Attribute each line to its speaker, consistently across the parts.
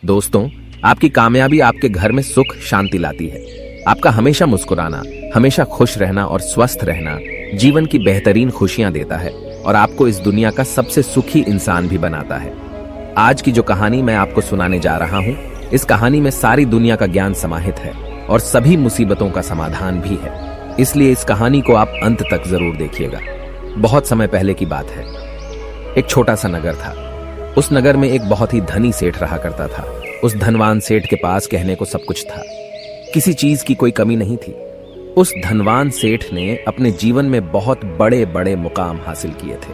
Speaker 1: दोस्तों, आपकी कामयाबी आपके घर में सुख शांति लाती है। आपका हमेशा मुस्कुराना, हमेशा खुश रहना और स्वस्थ रहना जीवन की बेहतरीन खुशियां देता है और आपको इस दुनिया का सबसे सुखी इंसान भी बनाता है। आज की जो कहानी मैं आपको सुनाने जा रहा हूं, इस कहानी में सारी दुनिया का ज्ञान समाहित है और सभी मुसीबतों का समाधान भी है। इसलिए इस कहानी को आप अंत तक जरूर देखिएगा। बहुत समय पहले की बात है। एक छोटा सा नगर था। उस नगर में एक बहुत ही धनी सेठ रहा करता था। उस धनवान सेठ के पास कहने को सब कुछ था, किसी चीज की कोई कमी नहीं थी। उस धनवान सेठ ने अपने जीवन में बहुत बड़े बड़े मुकाम हासिल किए थे।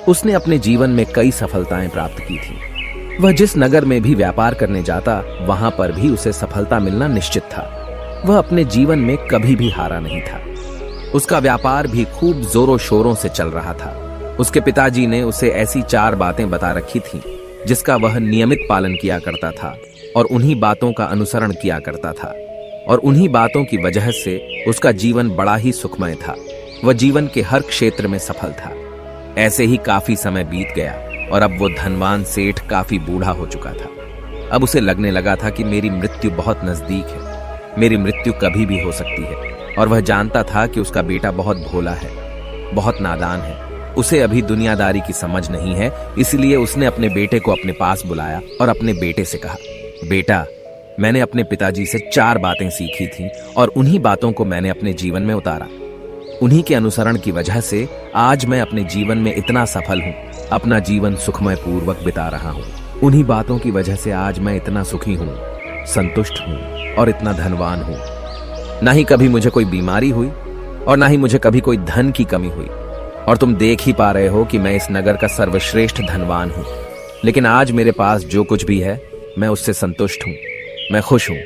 Speaker 1: उसने अपने जीवन में कई सफलताएं प्राप्त की थी। वह जिस नगर में भी व्यापार करने जाता, वहां पर भी उसे सफलता मिलना निश्चित था। वह अपने जीवन में कभी भी हारा नहीं था। उसका व्यापार भी खूब जोरों शोरों से चल रहा था। उसके पिताजी ने उसे ऐसी 4 बातें बता रखी थीं, जिसका वह नियमित पालन किया करता था और उन्हीं बातों का अनुसरण किया करता था। और उन्हीं बातों की वजह से उसका जीवन बड़ा ही सुखमय था। वह जीवन के हर क्षेत्र में सफल था। ऐसे ही काफी समय बीत गया और अब वो धनवान सेठ काफी बूढ़ा हो चुका था। अब उसे लगने लगा था कि मेरी मृत्यु बहुत नजदीक है, मेरी मृत्यु कभी भी हो सकती है। और वह जानता था कि उसका बेटा बहुत भोला है, बहुत नादान है। उसे अभी दुनियादारी की समझ नहीं है, इसलिए उसने अपने बेटे को अपने पास बुलाया और अपने बेटे से कहा, बेटा, मैंने अपने पिताजी से 4 बातें सीखी थीं और उन्हीं बातों को मैंने अपने जीवन में उतारा। उन्हीं के अनुसरण की वजह से आज मैं अपने जीवन में इतना सफल हूँ, अपना जीवन सुखमय पूर्वक बिता रहा हूँ। उन्हीं बातों की वजह से आज मैं इतना सुखी हूँ, संतुष्ट हूँ और इतना धनवान हूँ। ना ही कभी मुझे कोई बीमारी हुई और ना ही मुझे कभी कोई धन की कमी हुई। और तुम देख ही पा रहे हो कि मैं इस नगर का सर्वश्रेष्ठ धनवान हूं। लेकिन आज मेरे पास जो कुछ भी है, मैं उससे संतुष्ट हूं, मैं खुश हूं।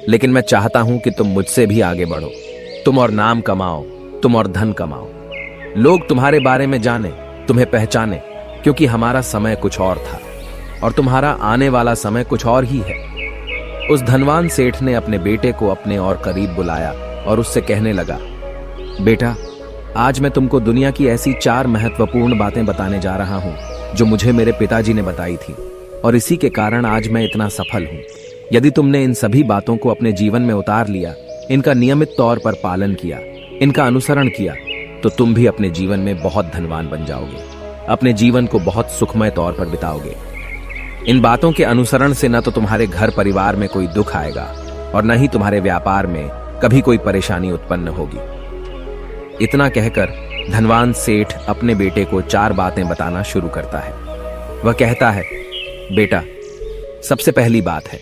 Speaker 1: लेकिन मैं चाहता हूं कि तुम मुझसे भी आगे बढ़ो। तुम और नाम कमाओ, तुम और धन कमाओ, लोग तुम्हारे बारे में जाने, तुम्हें पहचाने, क्योंकि हमारा समय कुछ और था और तुम्हारा आने वाला समय कुछ और ही है। उस धनवान सेठ ने अपने बेटे को अपने और करीब बुलाया और उससे कहने लगा, बेटा, आज मैं तुमको दुनिया की ऐसी 4 महत्वपूर्ण बातें बताने जा रहा हूं जो मुझे मेरे पिताजी ने बताई थी और इसी के कारण आज मैं इतना सफल हूं। यदि तुमने इन सभी बातों को अपने जीवन में उतार लिया, इनका नियमित तौर पर पालन किया, इनका अनुसरण किया, तो तुम भी अपने जीवन में बहुत धनवान बन जाओगे, अपने जीवन को बहुत सुखमय तौर पर बिताओगे। इन बातों के अनुसरण से न तो तुम्हारे घर परिवार में कोई दुख आएगा और न ही तुम्हारे व्यापार में कभी कोई परेशानी उत्पन्न होगी। इतना कहकर धनवान सेठ अपने बेटे को 4 बातें बताना शुरू करता है। वह कहता है, बेटा, सबसे पहली बात है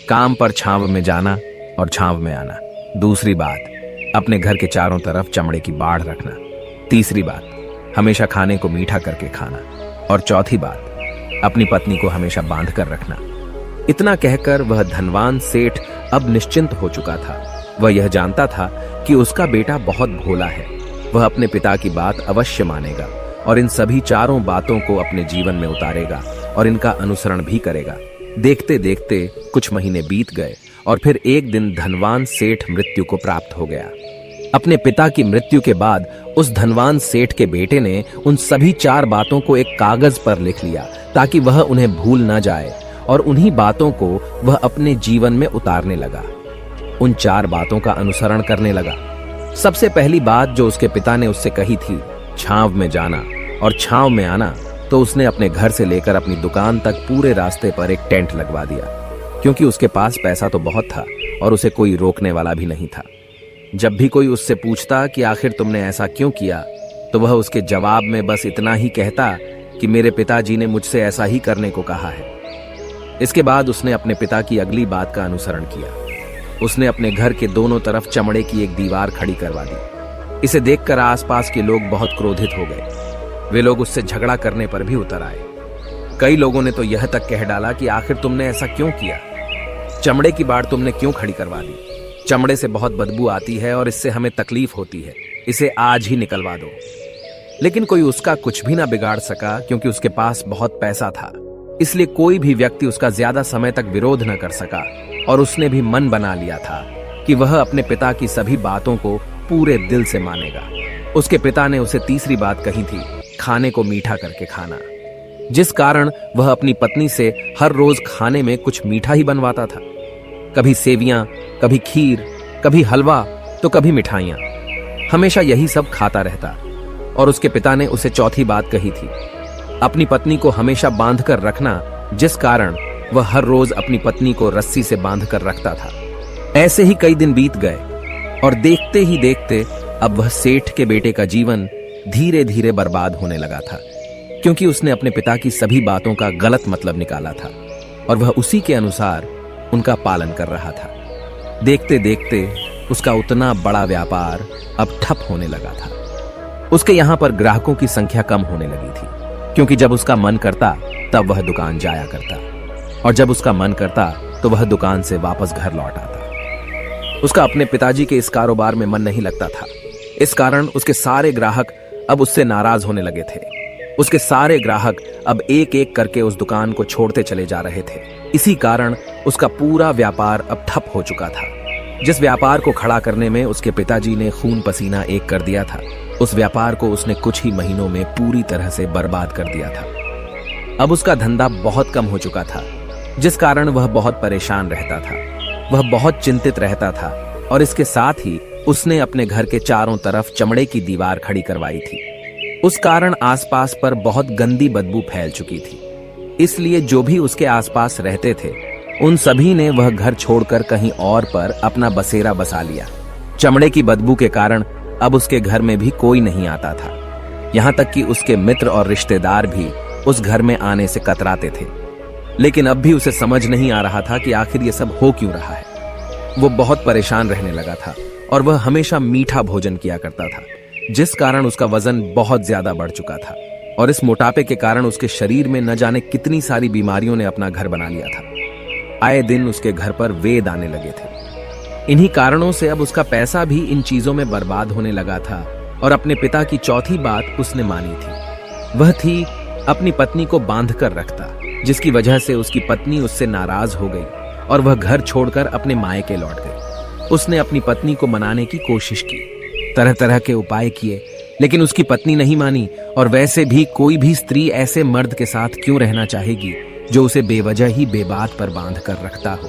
Speaker 1: काम पर छांव में जाना और छांव में आना। दूसरी बात, अपने घर के चारों तरफ चमड़े की बाड़ रखना। तीसरी बात, हमेशा खाने को मीठा करके खाना। और चौथी बात, अपनी पत्नी को हमेशा बांध कर रखना। इतना कहकर वह धनवान सेठ अब निश्चिंत हो चुका था। वह यह जानता था कि उसका बेटा बहुत भोला है। वह अपने पिता की बात अवश्य मानेगा और इन सभी 4 बातों को अपने जीवन में उतारेगा और इनका अनुसरण भी करेगा। देखते देखते कुछ महीने बीत गए और फिर एक दिन धनवान सेठ मृत्यु को प्राप्त हो गया। अपने पिता की मृत्यु के बाद उस धनवान सेठ के बेटे ने उन सभी 4 बातों को एक कागज पर लिख लिया ताकि वह उन्हें भूल न जाए और उन्हीं बातों को वह अपने जीवन में उतारने लगा। उन 4 बातों का अनुसरण करने लगा। सबसे पहली बात जो उसके पिता ने उससे कही थी, छांव में जाना और छांव में आना, तो उसने अपने घर से लेकर अपनी दुकान तक पूरे रास्ते पर एक टेंट लगवा दिया, क्योंकि उसके पास पैसा तो बहुत था और उसे कोई रोकने वाला भी नहीं था। जब भी कोई उससे पूछता कि आखिर तुमने ऐसा क्यों किया, तो वह उसके जवाब में बस इतना ही कहता कि मेरे पिताजी ने मुझसे ऐसा ही करने को कहा है। इसके बाद उसने अपने पिता की अगली बात का अनुसरण किया। उसने अपने घर के दोनों तरफ चमड़े की एक दीवार खड़ी करवा दी। इसे देखकर आसपास के लोग बहुत क्रोधित हो गए। वे लोग उससे झगड़ा करने पर भी उतर आए। कई लोगों ने तो यह तक कह डाला कि आखिर तुमने ऐसा क्यों किया, चमड़े की बाड़ तुमने क्यों खड़ी करवा दी? चमड़े से बहुत बदबू आती है और इससे हमें तकलीफ होती है, इसे आज ही निकलवा दो। लेकिन कोई उसका कुछ भी ना बिगाड़ सका, क्योंकि उसके पास बहुत पैसा था। इसलिए कोई भी व्यक्ति उसका ज्यादा समय तक विरोध न कर सका और उसने भी मन बना लिया था कि वह अपने पिता की सभी बातों को पूरे दिल से मानेगा। उसके पिता ने उसे तीसरी बात कही थी, खाने को मीठा करके खाना। जिस कारण वह अपनी पत्नी से हर रोज खाने में कुछ मीठा ही बनवाता था। कभी सेवियां, कभी खीर, कभी हलवा तो कभी मिठाइयां। हमेशा यही सब खाता रहता। और उसके पिता ने उसे चौथी बात कही थी, अपनी पत्नी को हमेशा बांध कर रखना, जिस कारण वह हर रोज अपनी पत्नी को रस्सी से बांध कर रखता था। ऐसे ही कई दिन बीत गए और देखते ही देखते अब वह सेठ के बेटे का जीवन धीरे धीरे बर्बाद होने लगा था, क्योंकि उसने अपने पिता की सभी बातों का गलत मतलब निकाला था और वह उसी के अनुसार उनका पालन कर रहा था। देखते देखते उसका उतना बड़ा व्यापार अब ठप होने लगा था। उसके यहां पर ग्राहकों की संख्या कम होने लगी थी, क्योंकि जब उसका मन करता तब वह दुकान जाया करता और जब उसका मन करता तो वह दुकान से वापस घर लौट आता। उसका अपने पिताजी के इस कारोबार में मन नहीं लगता था। इस कारण उसके सारे ग्राहक अब उससे नाराज होने लगे थे। उसके सारे ग्राहक अब एक एक करके उस दुकान को छोड़ते चले जा रहे थे। इसी कारण उसका पूरा व्यापार अब ठप हो चुका था। जिस व्यापार को खड़ा करने में उसके पिताजी ने खून पसीना एक कर दिया था, उस व्यापार को उसने कुछ ही महीनों में पूरी तरह से बर्बाद कर दिया था। अब उसका धंधा बहुत कम हो चुका था, जिस कारण वह बहुत परेशान रहता था। वह बहुत चिंतित रहता था और इसके साथ ही उसने अपने घर के चारों तरफ चमड़े की दीवार खड़ी करवाई थी। उस कारण आसपास पर बहुत गंदी बदबू फैल चुकी थी। इसलिए जो भी उसके आसपास रहते थे उन सभी ने वह घर छोड़कर कहीं और पर अपना बसेरा बसा लिया। चमड़े की बदबू के कारण अब उसके घर में भी कोई नहीं आता था। यहां तक कि उसके मित्र और रिश्तेदार भी उस घर में आने से कतराते थे। लेकिन अब भी उसे समझ नहीं आ रहा था कि आखिर ये सब हो क्यों रहा है। वो बहुत परेशान रहने लगा था और वह हमेशा मीठा भोजन किया करता था, जिस कारण उसका वजन बहुत ज्यादा बढ़ चुका था और इस मोटापे के कारण उसके शरीर में न जाने कितनी सारी बीमारियों ने अपना घर बना लिया था। आए दिन उसके घर पर वेद आने लगे थे। इन्हीं कारणों से अब उसका पैसा भी इन चीजों में बर्बाद होने लगा था और अपने पिता की चौथी बात उसने मानी थी। वह थी अपनी पत्नी को बांध कर रखता, जिसकी वजह से उसकी पत्नी उससे नाराज हो गई और वह घर छोड़कर अपने मायके लौट गई। उसने अपनी पत्नी को मनाने की कोशिश की, तरह तरह के उपाय किए, लेकिन उसकी पत्नी नहीं मानी। और वैसे भी कोई भी स्त्री ऐसे मर्द के साथ क्यों रहना चाहेगी जो उसे बेवजह ही बेबात पर बांध कर रखता हो।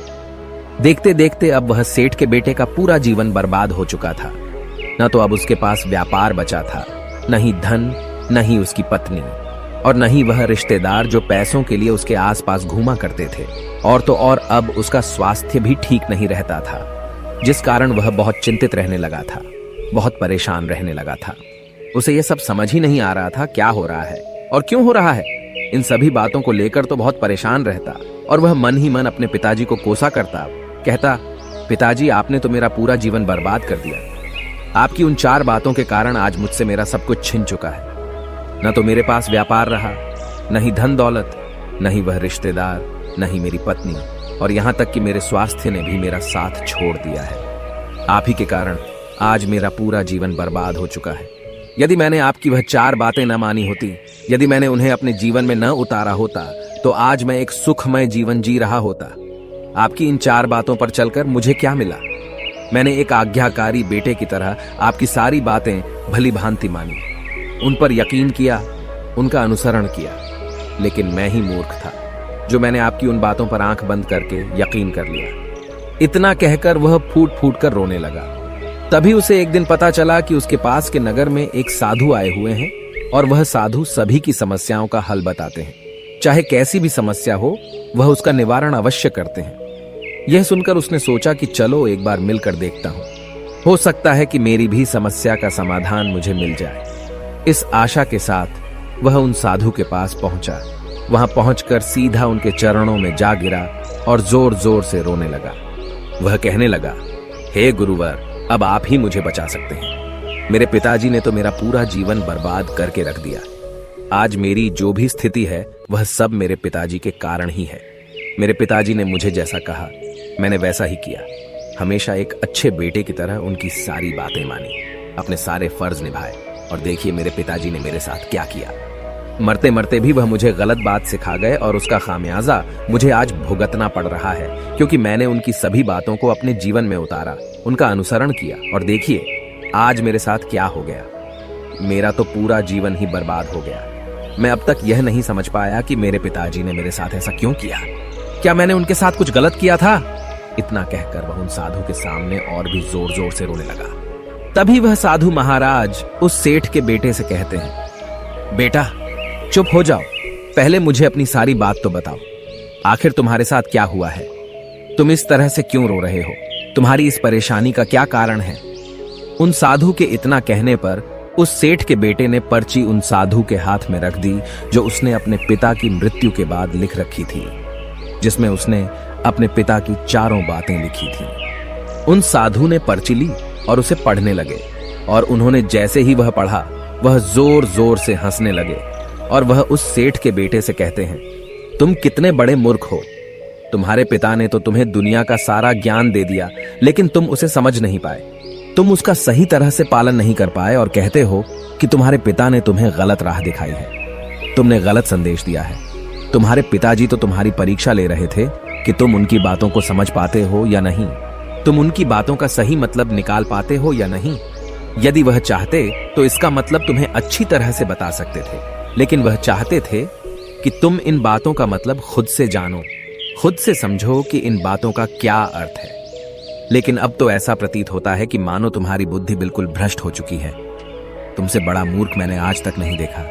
Speaker 1: देखते देखते अब वह सेठ के बेटे का पूरा जीवन बर्बाद हो चुका था। न तो अब उसके पास व्यापार बचा था, न ही धन, न ही उसकी पत्नी, और न ही वह रिश्तेदार जो पैसों के लिए उसके आसपास घूमा करते थे। और तो और अब उसका स्वास्थ्य भी ठीक नहीं रहता था, जिस कारण वह बहुत चिंतित रहने लगा था, बहुत परेशान रहने लगा था। उसे यह सब समझ ही नहीं आ रहा था क्या हो रहा है और क्यों हो रहा है। इन सभी बातों को लेकर तो बहुत परेशान रहता और वह मन ही मन अपने पिताजी को कोसा करता, कहता, पिताजी आपने तो मेरा पूरा जीवन बर्बाद कर दिया। आपकी उन 4 बातों के कारण आज मुझसे मेरा सब कुछ छिन चुका है। न तो मेरे पास व्यापार रहा, न ही धन दौलत, न ही वह रिश्तेदार, न ही मेरी पत्नी, और यहां तक कि मेरे स्वास्थ्य ने भी मेरा साथ छोड़ दिया है। आप ही के कारण आज मेरा पूरा जीवन बर्बाद हो चुका है। यदि मैंने आपकी वह 4 बातें न मानी होती, यदि मैंने उन्हें अपने जीवन में न उतारा होता, तो आज मैं एक सुखमय जीवन जी रहा होता। आपकी इन 4 बातों पर चलकर मुझे क्या मिला? मैंने एक आज्ञाकारी बेटे की तरह आपकी सारी बातें भली भांति मानी, उन पर यकीन किया, उनका अनुसरण किया। लेकिन मैं ही मूर्ख था जो मैंने आपकी उन बातों पर आंख बंद करके यकीन कर लिया। इतना कहकर वह फूट फूट कर रोने लगा। तभी उसे एक दिन पता चला कि उसके पास के नगर में एक साधु आए हुए हैं और वह साधु सभी की समस्याओं का हल बताते हैं। चाहे कैसी भी समस्या हो, वह उसका निवारण अवश्य करते हैं। यह सुनकर उसने सोचा कि चलो एक बार मिलकर देखता हूं, हो सकता है कि मेरी भी समस्या का समाधान मुझे मिल जाए। इस आशा के साथ वह उन साधु के पास पहुंचा। वहां पहुंचकर सीधा उनके चरणों में जा गिरा और जोर जोर से रोने लगा। वह कहने लगा, हे गुरुवर, अब आप ही मुझे बचा सकते हैं। मेरे पिताजी ने तो मेरा पूरा जीवन बर्बाद करके रख दिया। आज मेरी जो भी स्थिति है वह सब मेरे पिताजी के कारण ही है। मेरे पिताजी ने मुझे जैसा कहा मैंने वैसा ही किया। हमेशा एक अच्छे बेटे की तरह उनकी सारी बातें मानी, अपने सारे फर्ज निभाए, और देखिए मेरे पिताजी ने मेरे साथ क्या किया। मरते मरते भी वह मुझे गलत बात सिखा गए और उसका खामियाजा मुझे आज भुगतना पड़ रहा है, क्योंकि मैंने उनकी सभी बातों को अपने जीवन में उतारा, उनका अनुसरण किया, और देखिए आज मेरे साथ क्या हो गया। मेरा तो पूरा जीवन ही बर्बाद हो गया। मैं अब तक यह नहीं समझ पाया कि मेरे पिताजी ने मेरे साथ ऐसा क्यों किया। क्या मैंने उनके साथ कुछ गलत किया था? इतना कहकर वह उन साधु के सामने और भी जोर जोर से रोने लगा। तभी वह साधु महाराज उस सेठ के बेटे से कहते हैं, बेटा चुप हो जाओ, पहले मुझे अपनी सारी बात तो बताओ। आखिर तुम्हारे साथ क्या हुआ है? तुम इस तरह से क्यों रो रहे हो? तुम्हारी इस परेशानी का क्या कारण है? उन साधु के इतना कहने पर उस सेठ के बेटे ने पर्ची उन साधु के हाथ में रख दी, जो उसने अपने पिता की मृत्यु के बाद लिख रखी थी, जिसमें उसने अपने पिता की चारों बातें लिखी थी। उन साधु ने पर्ची ली और उसे पढ़ने लगे, और उन्होंने जैसे ही वह पढ़ा, वह जोर जोर से हंसने लगे, और वह उस सेठ के बेटे से कहते हैं, तुम कितने बड़े मूर्ख हो। तुम्हारे पिता ने तो तुम्हें दुनिया का सारा ज्ञान दे दिया, लेकिन तुम उसे समझ नहीं पाए। तुम उसका सही तरह से पालन नहीं कर पाए और कहते हो कि तुम्हारे पिता ने तुम्हें गलत राह दिखाई है, तुमने गलत संदेश दिया है। तुम्हारे पिताजी तो तुम्हारी परीक्षा ले रहे थे कि तुम उनकी बातों को समझ पाते हो या नहीं, तुम उनकी बातों का सही मतलब निकाल पाते हो या नहीं। यदि वह चाहते तो इसका मतलब तुम्हें अच्छी तरह से बता सकते थे, लेकिन वह चाहते थे कि तुम इन बातों का मतलब खुद से जानो, खुद से समझो कि इन बातों का क्या अर्थ है। लेकिन अब तो ऐसा प्रतीत होता है कि मानो तुम्हारी बुद्धि बिल्कुल भ्रष्ट हो चुकी है। तुमसे बड़ा मूर्ख मैंने आज तक नहीं देखा,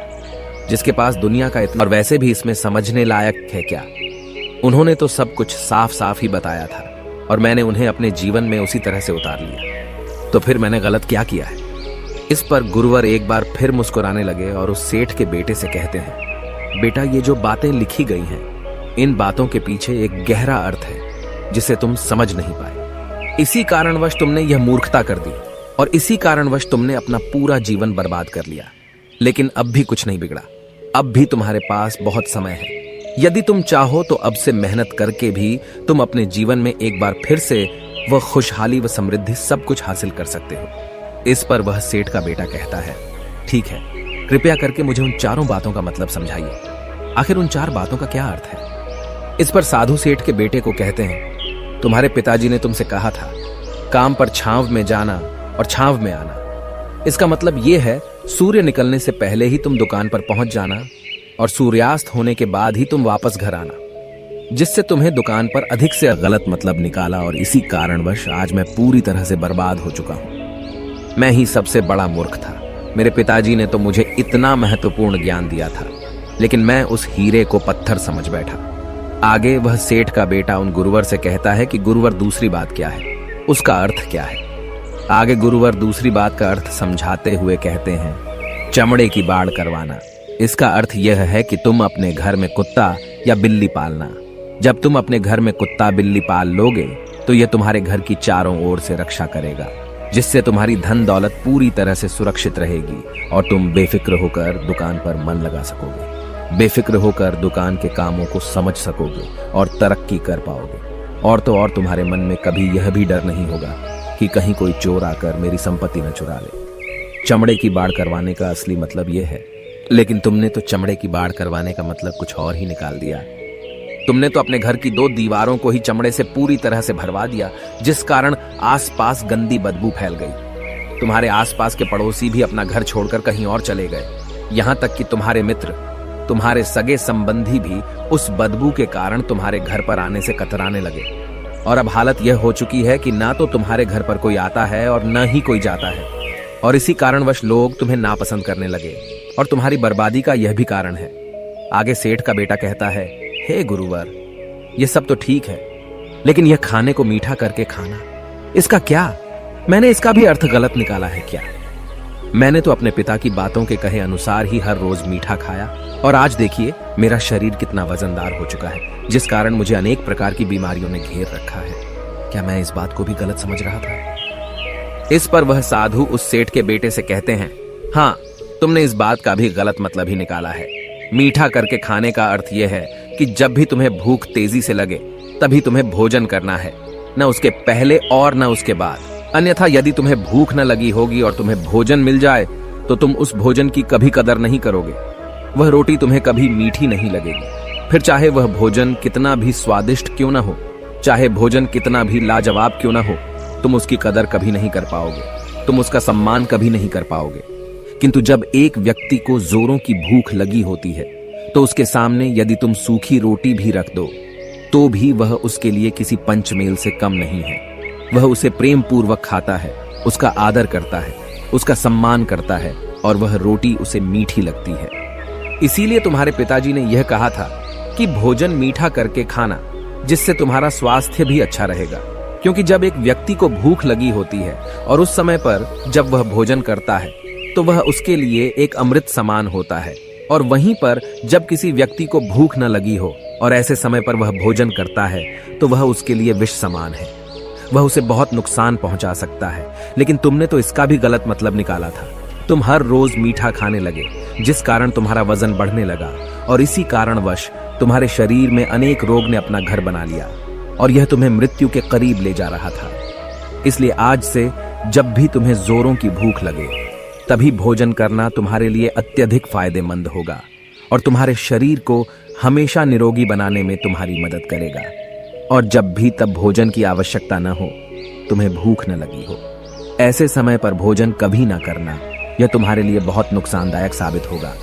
Speaker 1: जिसके पास दुनिया का इतना, और वैसे भी इसमें समझने लायक है क्या? उन्होंने तो सब कुछ साफ साफ ही बताया था, और मैंने उन्हें अपने जीवन में उसी तरह से उतार लिया। तो फिर मैंने गलत क्या किया है? इस पर गुरुवर एक बार फिर मुस्कुराने लगे और उस सेठ के बेटे से कहते हैं, बेटा ये जो बातें लिखी गई हैं, इन बातों के पीछे एक गहरा अर्थ है जिसे तुम समझ नहीं पाए। इसी कारणवश तुमने यह मूर्खता कर दी, और इसी कारणवश तुमने अपना पूरा जीवन बर्बाद कर लिया। लेकिन अब भी कुछ नहीं बिगड़ा, अब भी तुम्हारे पास बहुत समय है। यदि तुम चाहो तो अब से मेहनत करके भी तुम अपने जीवन में एक बार फिर से वह खुशहाली व समृद्धि सब कुछ हासिल कर सकते हो। इस पर वह सेठ का बेटा कहता है, ठीक है, कृपया करके मुझे उन चारों बातों का मतलब समझाइए। आखिर उन चार बातों का क्या अर्थ है? इस पर साधु सेठ के बेटे को कहते हैं, तुम्हारे पिताजी ने तुमसे कहा था काम पर छांव में जाना और छांव में आना। इसका मतलब यह है सूर्य निकलने से पहले ही तुम दुकान पर पहुंच जाना और सूर्यास्त होने के बाद ही तुम वापस घर आना, जिससे तुम्हें दुकान पर अधिक से गलत मतलब निकाला, और इसी कारणवश आज मैं पूरी तरह से बर्बाद हो चुका हूं। मैं ही सबसे बड़ा मूर्ख था। मेरे पिताजी ने तो मुझे इतना महत्वपूर्ण ज्ञान दिया था, लेकिन मैं उस हीरे को पत्थर समझ बैठा। आगे वह सेठ का बेटा उन गुरुवर से कहता है कि गुरुवर दूसरी बात क्या है, उसका अर्थ क्या है। आगे गुरुवर दूसरी बात का अर्थ समझाते हुए कहते हैं, चमड़े की बाड़ करवाना। इसका अर्थ यह है कि तुम अपने घर में कुत्ता या बिल्ली पालना। जब तुम अपने घर में कुत्ता बिल्ली पाल लोगे तो यह तुम्हारे घर की चारों ओर से रक्षा करेगा, जिससे तुम्हारी धन दौलत पूरी तरह से सुरक्षित रहेगी और तुम बेफिक्र होकर दुकान पर मन लगा सकोगे, बेफिक्र होकर दुकान के कामों को समझ सकोगे और तरक्की कर पाओगे। और तो और तुम्हारे मन में कभी यह भी डर नहीं होगा कि कहीं कोई चोर आकर मेरी संपत्ति न चुरा ले। चमड़े की बाड़ करवाने का असली मतलब यह है, लेकिन तुमने तो चमड़े की बाड़ करवाने का मतलब कुछ और ही निकाल दिया। तुमने तो अपने घर की 2 दीवारों को ही चमड़े से पूरी तरह से भरवा दिया, जिस कारण आसपास गंदी बदबू फैल गई। तुम्हारे आसपास के पड़ोसी भी अपना घर छोड़कर कहीं और चले गए, यहां तक कि तुम्हारे मित्र, तुम्हारे सगे संबंधी भी उस बदबू के कारण तुम्हारे घर पर आने से कतराने लगे। और अब हालत यह हो चुकी है कि ना तो तुम्हारे घर पर कोई आता है और न ही कोई जाता है, और इसी कारणवश लोग तुम्हें नापसंद करने लगे, और तुम्हारी बर्बादी का यह भी कारण है। आगे सेठ का बेटा कहता है, हे गुरुवर, यह सब तो ठीक है, लेकिन यह खाने को मीठा करके खाना, इसका क्या? मैंने इसका भी अर्थ गलत निकाला है क्या? मैंने तो अपने पिता की बातों के कहे अनुसार ही हर रोज मीठा खाया, और आज देखिए मेरा शरीर कितना वजनदार हो चुका है, जिस कारण मुझे अनेक प्रकार की बीमारियों ने घेर रखा है। क्या मैं इस बात को भी गलत समझ रहा था? इस पर वह साधु उस सेठ के बेटे से कहते हैं, हाँ, तुमने इस बात का भी गलत मतलब ही निकाला है। मीठा करके खाने का अर्थ यह है कि जब भी तुम्हें भूख तेजी से लगे तभी तुम्हें भोजन करना है, न उसके पहले और न उसके बाद। अन्यथा यदि तुम्हें भूख न लगी होगी और तुम्हें भोजन मिल जाए तो तुम उस भोजन की कभी कदर नहीं करोगे। वह रोटी तुम्हें कभी मीठी नहीं लगेगी, फिर चाहे वह भोजन कितना भी स्वादिष्ट क्यों न हो, चाहे भोजन कितना भी लाजवाब क्यों न हो, तुम उसकी कदर कभी नहीं कर पाओगे, तुम उसका सम्मान कभी नहीं कर पाओगे। किंतु जब एक व्यक्ति को जोरों की भूख लगी होती है तो उसके सामने यदि तुम सूखी रोटी भी रख दो तो भी वह उसके लिए किसी पंचमेल से कम नहीं है। वह उसे प्रेम पूर्वक खाता है, उसका आदर करता है, उसका सम्मान करता है और वह रोटी उसे मीठी लगती है। इसीलिए तुम्हारे पिताजी ने यह कहा था कि भोजन मीठा करके खाना, जिससे तुम्हारा स्वास्थ्य भी अच्छा रहेगा। क्योंकि जब एक व्यक्ति को भूख लगी होती है और उस समय पर जब वह भोजन करता है तो वह उसके लिए एक अमृत समान होता है, और वहीं पर जब किसी व्यक्ति को भूख न लगी हो और ऐसे समय पर वह भोजन करता है तो वह उसके लिए विष समान है। वह उसे बहुत नुकसान पहुंचा सकता है। लेकिन तुमने तो इसका भी गलत मतलब निकाला था। तुम हर रोज मीठा खाने लगे, जिस कारण तुम्हारा वजन बढ़ने लगा, और इसी कारणवश तुम्हारे शरीर में अनेक रोग ने अपना घर बना लिया और यह तुम्हें मृत्यु के करीब ले जा रहा था। इसलिए आज से जब भी तुम्हें जोरों की भूख लगे तभी भोजन करना तुम्हारे लिए अत्यधिक फायदेमंद होगा और तुम्हारे शरीर को हमेशा निरोगी बनाने में तुम्हारी मदद करेगा। और जब भी तब भोजन की आवश्यकता न हो, तुम्हें भूख न लगी हो, ऐसे समय पर भोजन कभी ना करना। यह तुम्हारे लिए बहुत नुकसानदायक साबित होगा।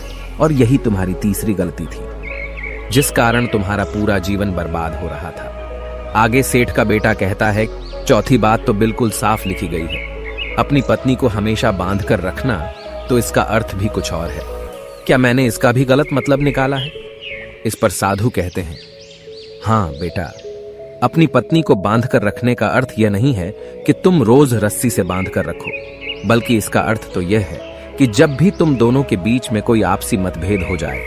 Speaker 1: और यही तुम्हारी तीसरी गलती थी, जिस कारण तुम्हारा पूरा जीवन बर्बाद हो रहा था। आगे सेठ का बेटा कहता है, चौथी बात तो बिल्कुल साफ लिखी गई है, अपनी पत्नी को हमेशा बांध कर रखना। तो इसका अर्थ भी कुछ और है। क्या मैंने इसका भी गलत मतलब निकाला है? इस पर साधु कहते हैं, हाँ बेटा, अपनी पत्नी को बांध कर रखने का अर्थ यह नहीं है कि तुम रोज रस्सी से बांध कर रखो, बल्कि इसका अर्थ तो यह है कि जब भी तुम दोनों के बीच में कोई आपसी मतभेद हो जाए,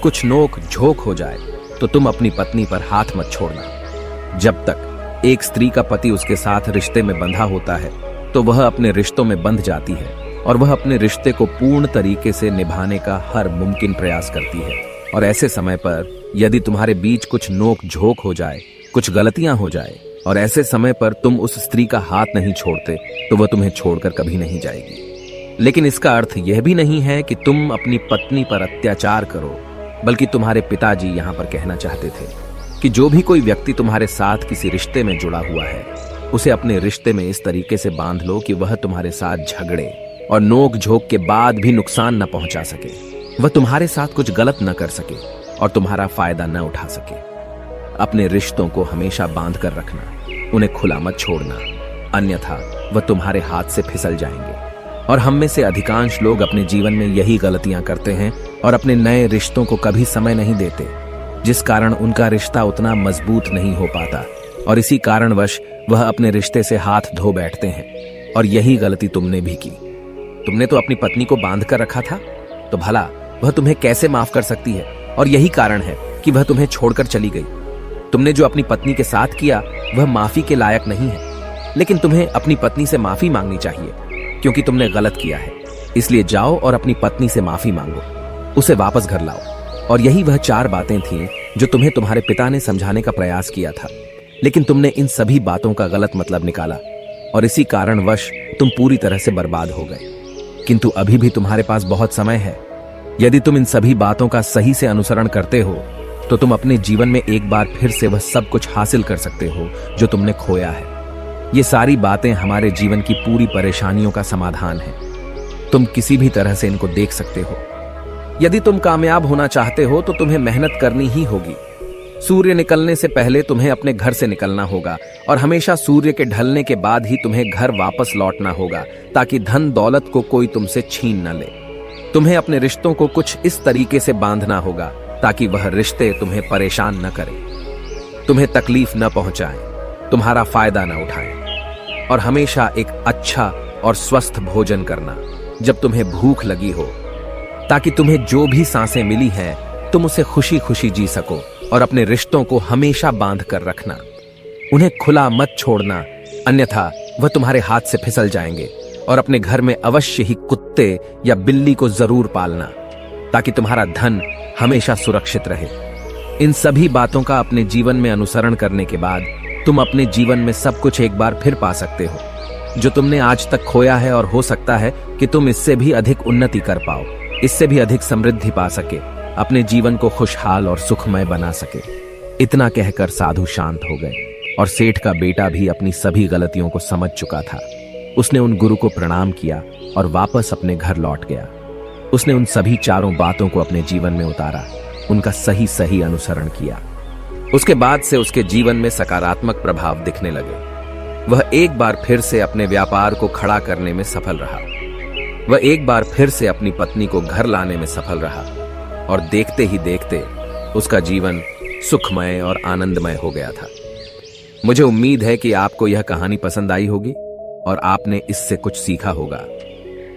Speaker 1: कुछ नोक झोंक हो जाए, तो तुम अपनी पत्नी पर हाथ मत छोड़ना। जब तक एक स्त्री का पति उसके साथ रिश्ते में बंधा होता है तो वह अपने रिश्तों में बंध जाती है और वह अपने रिश्ते को पूर्ण तरीके से निभाने का हर मुमकिन प्रयास करती है। और ऐसे समय पर यदि तुम्हारे बीच कुछ नोक झोंक हो जाए, कुछ गलतियां हो जाए, और ऐसे समय पर तुम उस स्त्री का हाथ नहीं छोड़ते, तो वह तुम्हें छोड़कर कभी नहीं जाएगी। लेकिन इसका अर्थ यह भी नहीं है कि तुम अपनी पत्नी पर अत्याचार करो, बल्कि तुम्हारे पिताजी यहाँ पर कहना चाहते थे कि जो भी कोई व्यक्ति तुम्हारे साथ किसी रिश्ते में जुड़ा हुआ है, उसे अपने रिश्ते में इस तरीके से बांध लो कि वह तुम्हारे साथ झगड़े और नोक झोंक के बाद भी नुकसान न पहुंचा सके, वह तुम्हारे साथ कुछ गलत न कर सके और तुम्हारा फायदा न उठा सके। अपने रिश्तों को हमेशा बांध कर रखना, उन्हें खुला मत छोड़ना, अन्यथा वह तुम्हारे हाथ से फिसल जाएंगे। और हम में से अधिकांश लोग अपने जीवन में यही गलतियां करते हैं और अपने नए रिश्तों को कभी समय नहीं देते, जिस कारण उनका रिश्ता उतना मजबूत नहीं हो पाता और इसी कारणवश वह अपने रिश्ते से हाथ धो बैठते हैं। और यही गलती तुमने भी की। तुमने तो अपनी पत्नी को बांध कर रखा था, तो भला वह तुम्हें कैसे माफ कर सकती है? और यही कारण है कि वह तुम्हें छोड़कर चली गई। तुमने जो अपनी पत्नी के साथ किया वह माफी के लायक नहीं है, लेकिन तुम्हें अपनी पत्नी से माफी मांगनी चाहिए, क्योंकि तुमने गलत किया है। इसलिए जाओ और अपनी पत्नी से माफी मांगो, उसे वापस घर लाओ। और यही वह 4 बातें थीं जो तुम्हें तुम्हारे पिता ने समझाने का प्रयास किया था, लेकिन तुमने इन सभी बातों का गलत मतलब निकाला और इसी कारणवश तुम पूरी तरह से बर्बाद हो गए। किंतु अभी भी तुम्हारे पास बहुत समय है। यदि तुम इन सभी बातों का सही से अनुसरण करते हो तो तुम अपने जीवन में एक बार फिर से वह सब कुछ हासिल कर सकते हो जो तुमने खोया है। ये सारी बातें हमारे जीवन की पूरी परेशानियों का समाधान है। तुम किसी भी तरह से इनको देख सकते हो। यदि तुम कामयाब होना चाहते हो तो तुम्हें मेहनत करनी ही होगी। सूर्य निकलने से पहले तुम्हें अपने घर से निकलना होगा और हमेशा सूर्य के ढलने के बाद ही तुम्हें घर वापस लौटना होगा, ताकि धन दौलत को कोई तुमसे छीन न ले। तुम्हें अपने रिश्तों को कुछ इस तरीके से बांधना होगा ताकि वह रिश्ते तुम्हें परेशान न करें, तुम्हें तकलीफ न पहुंचाएं, तुम्हारा फायदा न उठाएं। और हमेशा एक अच्छा और स्वस्थ भोजन करना जब तुम्हें भूख लगी हो, ताकि तुम्हें जो भी सांसें मिली हैं तुम उसे खुशी खुशी जी सको। और अपने रिश्तों को हमेशा बांध कर रखना, उन्हें खुला मत छोड़ना, अन्यथा वह तुम्हारे हाथ से फिसल जाएंगे। और अपने घर में अवश्य ही कुत्ते या बिल्ली को जरूर पालना, ताकि तुम्हारा धन हमेशा सुरक्षित रहे। इन सभी बातों का अपने जीवन में अनुसरण करने के बाद तुम अपने जीवन में सब कुछ एक बार फिर पा सकते हो जो तुमने आज तक खोया है, और हो सकता है कि तुम इससे भी अधिक उन्नति कर पाओ, इससे भी अधिक समृद्धि पा सके, अपने जीवन को खुशहाल और सुखमय बना सके। इतना कहकर साधु शांत हो गए और सेठ का बेटा भी अपनी सभी गलतियों को समझ चुका था। उसने उन गुरु को प्रणाम किया और वापस अपने घर लौट गया। उसने उन सभी चारों बातों को अपने जीवन में उतारा, उनका सही सही अनुसरण किया। उसके बाद से उसके जीवन में सकारात्मक प्रभाव दिखने लगे। वह एक बार फिर से अपने व्यापार को खड़ा करने में सफल रहा। वह एक बार फिर से अपनी पत्नी को घर लाने में सफल रहा और देखते ही देखते उसका जीवन सुखमय और आनंदमय हो गया था। मुझे उम्मीद है कि आपको यह कहानी पसंद आई होगी और आपने इससे कुछ सीखा होगा।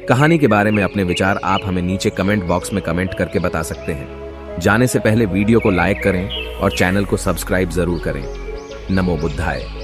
Speaker 1: कहानी के बारे में अपने विचार आप हमें नीचे कमेंट बॉक्स में कमेंट करके बता सकते हैं। जाने से पहले वीडियो को लाइक करें और चैनल को सब्सक्राइब जरूर करें। नमो बुद्धाय।